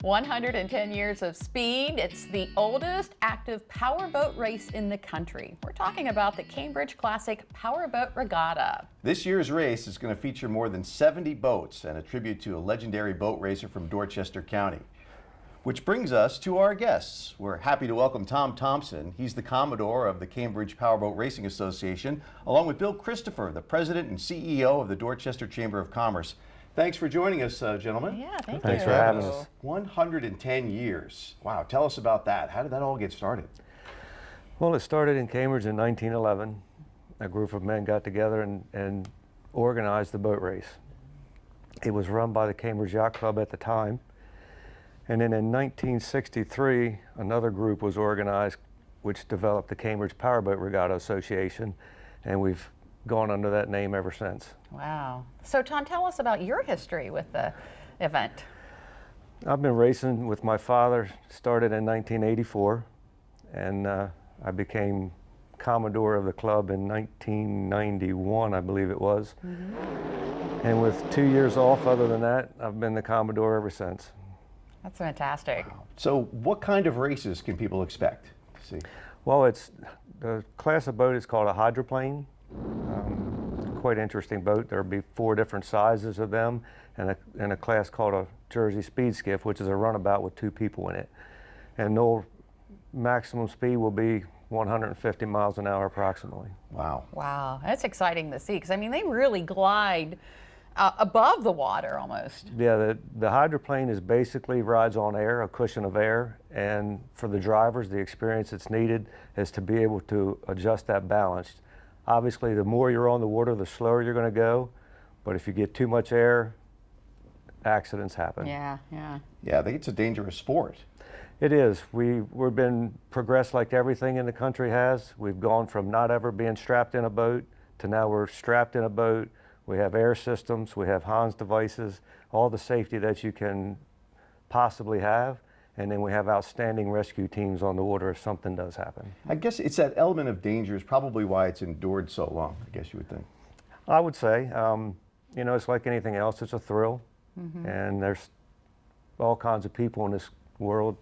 110 years of speed. It's the oldest active powerboat race in the country. We're talking about the Cambridge Classic Powerboat Regatta. This year's race is going to feature more than 70 boats and a tribute to a legendary boat racer from Dorchester County. Which brings us to our guests. We're happy to welcome Tom Thompson. He's the Commodore of the Cambridge Powerboat Racing Association, along with Bill Christopher, the President and CEO of the Dorchester Chamber of Commerce. Thanks for joining us, gentlemen. Yeah, thank you. Thanks for having us. 110 years. Wow, tell us about that. How did that all get started? Well, it started in Cambridge in 1911. A group of men got together and organized the boat race. It was run by the Cambridge Yacht Club at the time. And then in 1963, another group was organized which developed the Cambridge Powerboat Regatta Association, and we've gone under that name ever since. Wow. So Tom, tell us about your history with the event. I've been racing with my father, started in 1984, and I became Commodore of the club in 1991, I believe it was. And with 2 years off other than that, I've been the Commodore ever since. That's fantastic. So what kind of races can people expect to see? Well, the class of boat is called a hydroplane. Quite interesting boat. There'll be 4 different sizes of them, and a class called a Jersey speed skiff, which is a runabout with 2 people in it. And the maximum speed will be 150 miles an hour approximately. Wow. Wow, that's exciting to see, because I mean, they really glide above the water almost. Yeah, the hydroplane is basically rides on air, a cushion of air, and for the drivers, the experience that's needed is to be able to adjust that balance. Obviously, the more you're on the water, the slower you're going to go, but if you get too much air, accidents happen. Yeah. Yeah, I think it's a dangerous sport. It is. We've been progressed like everything in the country has. We've gone from not ever being strapped in a boat to now we're strapped in a boat. We have air systems, we have Hans devices, all the safety that you can possibly have. And then we have outstanding rescue teams on the water if something does happen. I guess it's that element of danger is probably why it's endured so long, I guess you would think. I would say, you know, it's like anything else, it's a thrill. And there's all kinds of people in this world.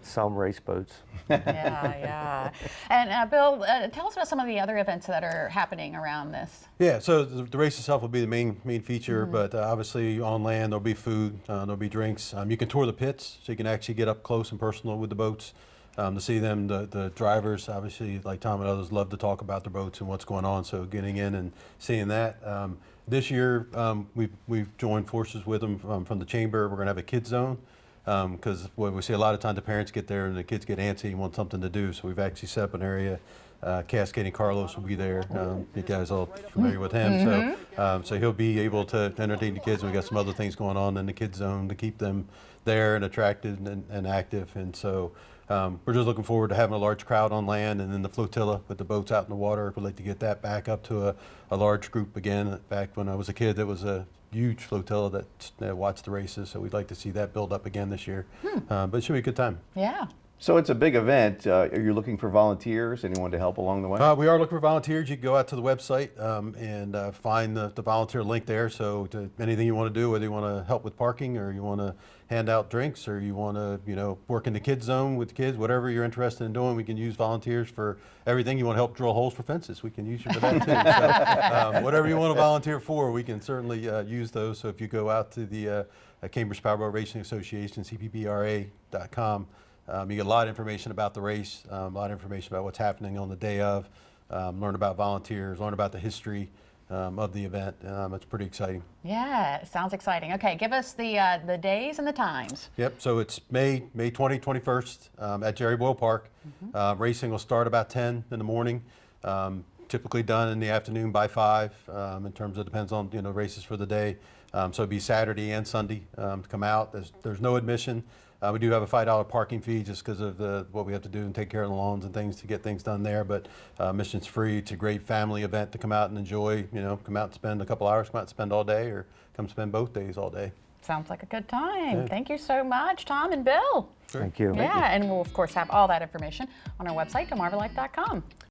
Some race boats. Yeah. And Bill, tell us about some of the other events that are happening around this. Yeah, so the race itself will be the main feature, but obviously on land there'll be food, there'll be drinks. You can tour the pits, so you can actually get up close and personal with the boats to see them. The drivers, obviously, like Tom and others, love to talk about their boats and what's going on, so getting in and seeing that. This year, we've joined forces with them from the chamber. We're going to have a kids zone. Because we see a lot of times the parents get there and the kids get antsy and want something to do, so we've actually set up an area. Cascading Carlos will be there. You guys are all familiar with him, so he'll be able to entertain the kids. And we got some other things going on in the kids zone to keep them there and attractive and active. And so we're just looking forward to having a large crowd on land, and then the flotilla with the boats out in the water. We'd like to get that back up to a large group again. Back when I was a kid, there was a huge flotilla that watched the races, so we'd like to see that build up again this year. But it should be a good time. Yeah. So it's a big event. Are you looking for volunteers, anyone to help along the way? We are looking for volunteers. You can go out to the website and find the volunteer link there. So anything you want to do, whether you want to help with parking or you want to hand out drinks or you want to work in the kids zone with the kids, whatever you're interested in doing, we can use volunteers for everything. You want to help drill holes for fences, we can use you for that too. So whatever you want to volunteer for, we can certainly use those. So if you go out to the Cambridge Powerboat Racing Association, cppra.com, you get a lot of information about the race, a lot of information about what's happening on the day of, learn about volunteers, learn about the history of the event. It's pretty exciting. Yeah, it sounds exciting. Okay, give us the days and the times. Yep, so it's May 20, 21st at Jerry Boyle Park. Racing will start about 10 in the morning, typically done in the afternoon by 5 in terms of depends on races for the day. So it'd be Saturday and Sunday to come out. There's no admission. We do have a $5 parking fee just because of what we have to do and take care of the lawns and things to get things done there. But admission's free. It's a great family event to come out and enjoy. Come out and spend a couple hours, come out and spend all day, or come spend both days all day. Sounds like a good time. Yeah. Thank you so much, Tom and Bill. Thank you. Yeah, and we'll of course have all that information on our website, DelmarvaLife.com.